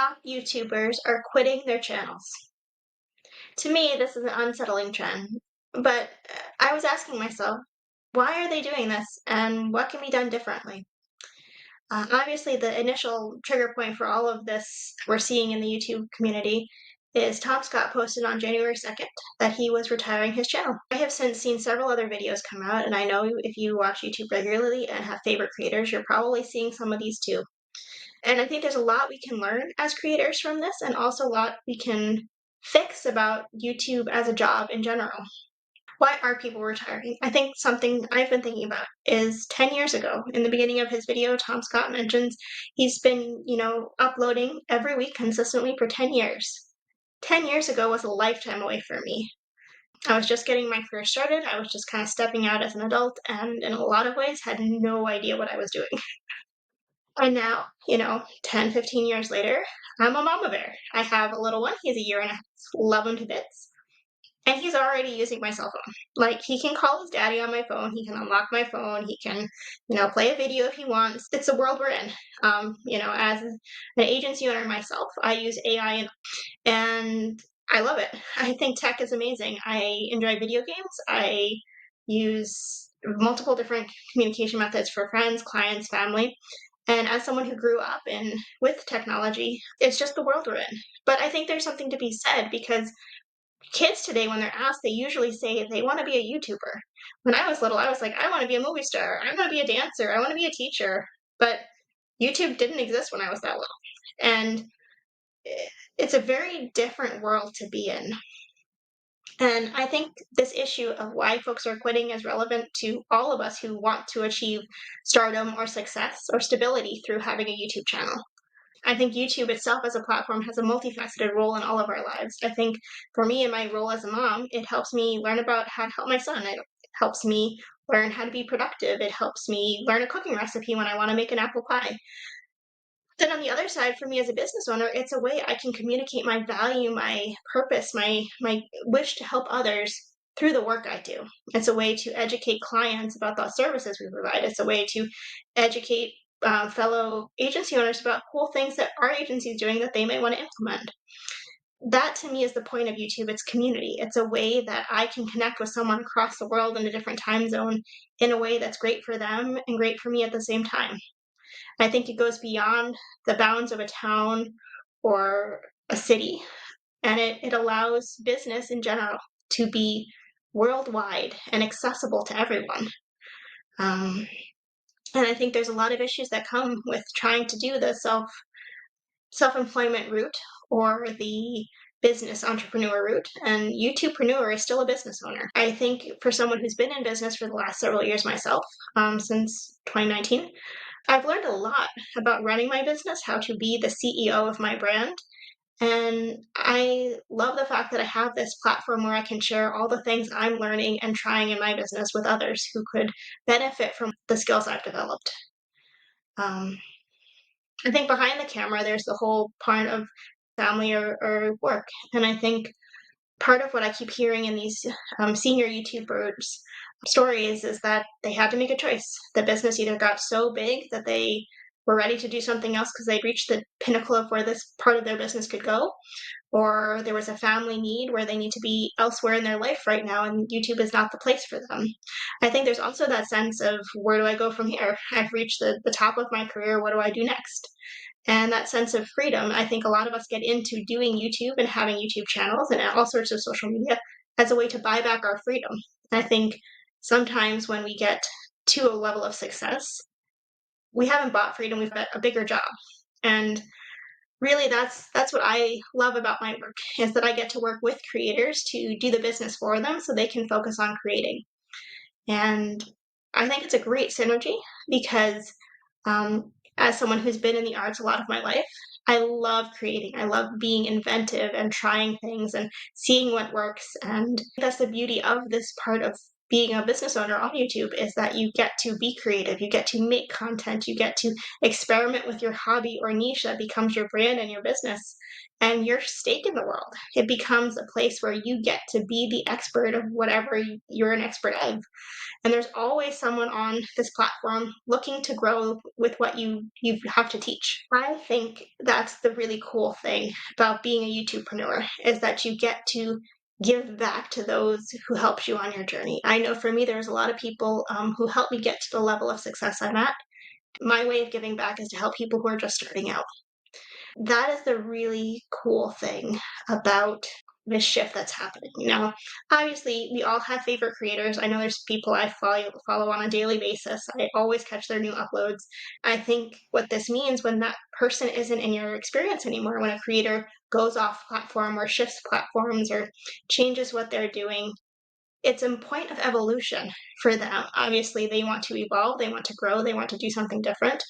top YouTubers are quitting their channels. To me, this is an unsettling trend, but I was asking myself, why are they doing this and what can be done differently? Obviously, the initial trigger point for all of this we're seeing in the YouTube community is Tom Scott posted on January 2nd that he was retiring his channel. I have since seen several other videos come out, and I know if you watch YouTube regularly and have favorite creators, you're probably seeing some of these too. And I think there's a lot we can learn as creators from this, and also a lot we can fix about YouTube as a job in general. Why are people retiring? I think something I've been thinking about is 10 years ago, in the beginning of his video, Tom Scott mentions he's been, uploading every week consistently for 10 years. 10 years ago was a lifetime away for me. I was just getting my career started. I was just kind of stepping out as an adult, and in a lot of ways had no idea what I was doing. And now, 10, 15 years later, I'm a mama bear. I have a little one. He's a year and a half. Love him to bits. And he's already using my cell phone. Like, he can call his daddy on my phone. He can unlock my phone. He can, play a video if he wants. It's the world we're in. As an agency owner myself, I use AI and I love it. I think tech is amazing. I enjoy video games. I use multiple different communication methods for friends, clients, family. And as someone who grew up with technology, it's just the world we're in. But I think there's something to be said because kids today, when they're asked, they usually say they want to be a YouTuber. When I was little, I was like, I want to be a movie star. I want to be a dancer. I want to be a teacher. But YouTube didn't exist when I was that little. And it's a very different world to be in. And I think this issue of why folks are quitting is relevant to all of us who want to achieve stardom or success or stability through having a YouTube channel. I think YouTube itself as a platform has a multifaceted role in all of our lives. I think for me in my role as a mom, it helps me learn about how to help my son. It helps me learn how to be productive. It helps me learn a cooking recipe when I want to make an apple pie. Then on the other side, for me as a business owner, it's a way I can communicate my value, my purpose, my wish to help others through the work I do. It's a way to educate clients about the services we provide. It's a way to educate fellow agency owners about cool things that our agency is doing that they may want to implement. That to me is the point of YouTube. It's community. It's a way that I can connect with someone across the world in a different time zone in a way that's great for them and great for me at the same time. I think it goes beyond the bounds of a town or a city, and it allows business in general to be worldwide and accessible to everyone. And I think there's a lot of issues that come with trying to do the self-employment route or the business entrepreneur route, and YouTubepreneur is still a business owner. I think for someone who's been in business for the last several years myself, since 2019, I've learned a lot about running my business, how to be the CEO of my brand. And I love the fact that I have this platform where I can share all the things I'm learning and trying in my business with others who could benefit from the skills I've developed. I think behind the camera, there's the whole part of family or work. And I think part of what I keep hearing in these senior YouTubers stories is that they had to make a choice. The business either got so big that they were ready to do something else because they'd reached the pinnacle of where this part of their business could go, or there was a family need where they need to be elsewhere in their life right now and YouTube is not the place for them. I think there's also that sense of, where do I go from here? I've reached the top of my career. What do I do next? And that sense of freedom. I think a lot of us get into doing YouTube and having YouTube channels and all sorts of social media as a way to buy back our freedom. I think sometimes when we get to a level of success, we haven't bought freedom, we've got a bigger job. And really that's what I love about my work, is that I get to work with creators to do the business for them so they can focus on creating. And I think it's a great synergy because as someone who's been in the arts a lot of my life, I love creating. I love being inventive and trying things and seeing what works. And that's the beauty of this part of being a business owner on YouTube is that you get to be creative, you get to make content, you get to experiment with your hobby or niche that becomes your brand and your business and your stake in the world. It becomes a place where you get to be the expert of whatever you're an expert of. And there's always someone on this platform looking to grow with what you have to teach. I think that's the really cool thing about being a YouTubepreneur is that you get to give back to those who helped you on your journey. I know for me, there's a lot of people who helped me get to the level of success I'm at. My way of giving back is to help people who are just starting out. That is the really cool thing about this shift that's happening. Obviously, we all have favorite creators. I know there's people I follow on a daily basis. I always catch their new uploads. I think what this means when that person isn't in your experience anymore, when a creator goes off platform or shifts platforms or changes what they're doing, it's a point of evolution for them. Obviously, they want to evolve, they want to grow, they want to do something different.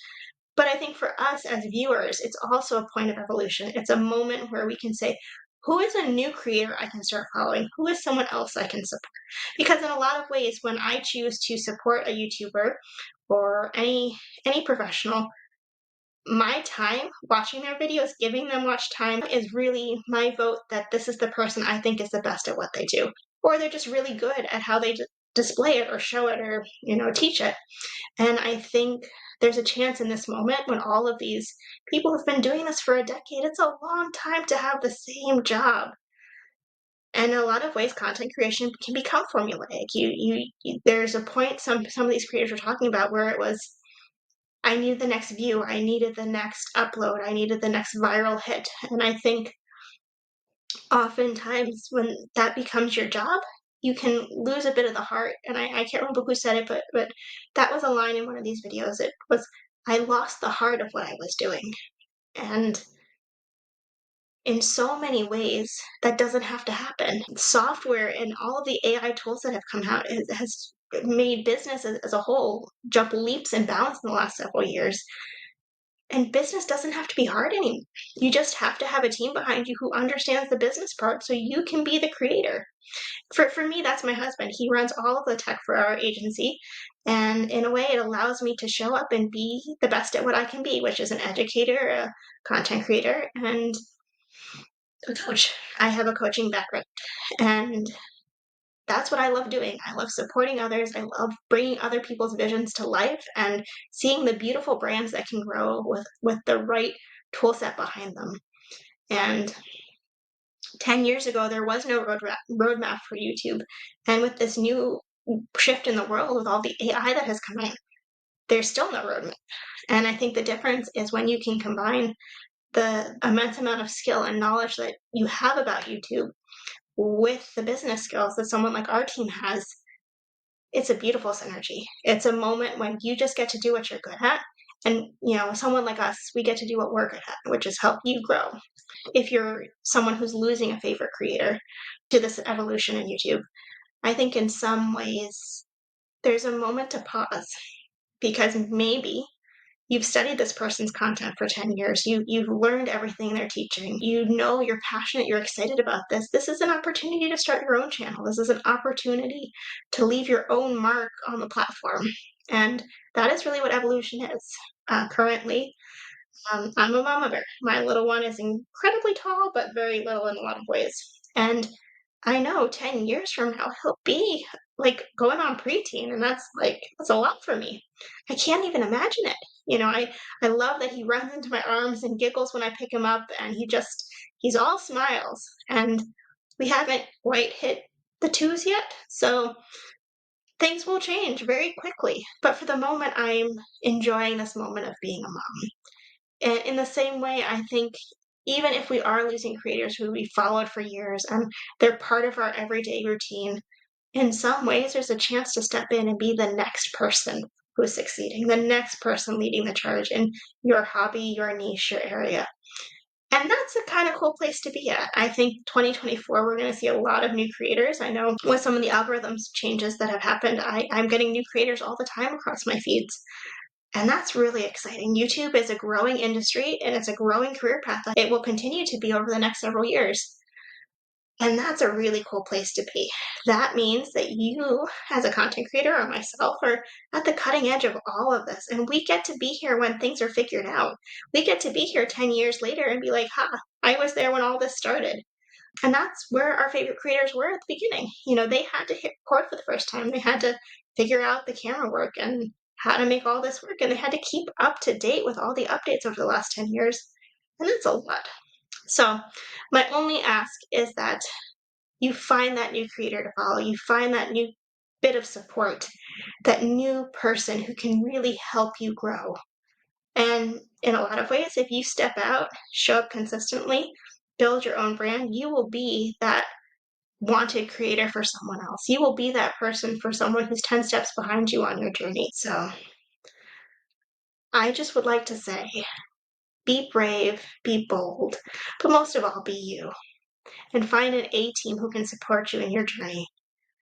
But I think for us as viewers, it's also a point of evolution. It's a moment where we can say, who is a new creator I can start following? Who is someone else I can support? Because in a lot of ways, when I choose to support a YouTuber or any professional, my time watching their videos, giving them watch time is really my vote that this is the person I think is the best at what they do. Or they're just really good at how they display it or show it or, teach it. And I think there's a chance in this moment when all of these people have been doing this for a decade, it's a long time to have the same job. And in a lot of ways, content creation can become formulaic. There's a point some of these creators were talking about where it was, I needed the next view, I needed the next upload, I needed the next viral hit. And I think oftentimes when that becomes your job, you can lose a bit of the heart. And I can't remember who said it, but that was a line in one of these videos. It was, I lost the heart of what I was doing. And in so many ways, that doesn't have to happen. Software and all of the AI tools that have come out has made business as a whole jump leaps and bounds in the last several years. And business doesn't have to be hard anymore. You just have to have a team behind you who understands the business part so you can be the creator. For me, that's my husband. He runs all of the tech for our agency. And in a way, it allows me to show up and be the best at what I can be, which is an educator, a content creator, and a coach. I have a coaching background. And that's what I love doing. I love supporting others. I love bringing other people's visions to life and seeing the beautiful brands that can grow with the right tool set behind them. And 10 years ago, there was no roadmap for YouTube. And with this new shift in the world, with all the AI that has come in, there's still no roadmap. And I think the difference is when you can combine the immense amount of skill and knowledge that you have about YouTube with the business skills that someone like our team has, it's a beautiful synergy. It's a moment when you just get to do what you're good at. And, someone like us, we get to do what we're good at, which is help you grow. If you're someone who's losing a favorite creator to this evolution in YouTube, I think in some ways there's a moment to pause because maybe you've studied this person's content for 10 years. You've learned everything they're teaching. You're passionate, you're excited about this. This is an opportunity to start your own channel. This is an opportunity to leave your own mark on the platform. And that is really what evolution is. Currently, I'm a mama bear. My little one is incredibly tall, but very little in a lot of ways. And I know 10 years from now, he'll be like going on preteen, and that's a lot for me. I can't even imagine it. I love that he runs into my arms and giggles when I pick him up, and he's all smiles. And we haven't quite hit the twos yet, so things will change very quickly. But for the moment, I'm enjoying this moment of being a mom. And in the same way, I think even if we are losing creators who we followed for years and they're part of our everyday routine, in some ways there's a chance to step in and be the next person who's succeeding, the next person leading the charge in your hobby, your niche, your area. And that's a kind of cool place to be at. I think 2024, we're going to see a lot of new creators. I know with some of the algorithms changes that have happened, I'm getting new creators all the time across my feeds. And that's really exciting. YouTube is a growing industry and it's a growing career path that it will continue to be over the next several years. And that's a really cool place to be. That means that you, as a content creator or myself, are at the cutting edge of all of this. And we get to be here when things are figured out. We get to be here 10 years later and be like, I was there when all this started. And that's where our favorite creators were at the beginning. They had to hit record for the first time. They had to figure out the camera work and how to make all this work. And they had to keep up to date with all the updates over the last 10 years. And that's a lot. So my only ask is that you find that new creator to follow. You find that new bit of support, that new person who can really help you grow. And in a lot of ways, if you step out, show up consistently, build your own brand, you will be that wanted creator for someone else. You will be that person for someone who's 10 steps behind you on your journey. So I just would like to say, be brave, be bold, but most of all, be you. And find an A team who can support you in your journey.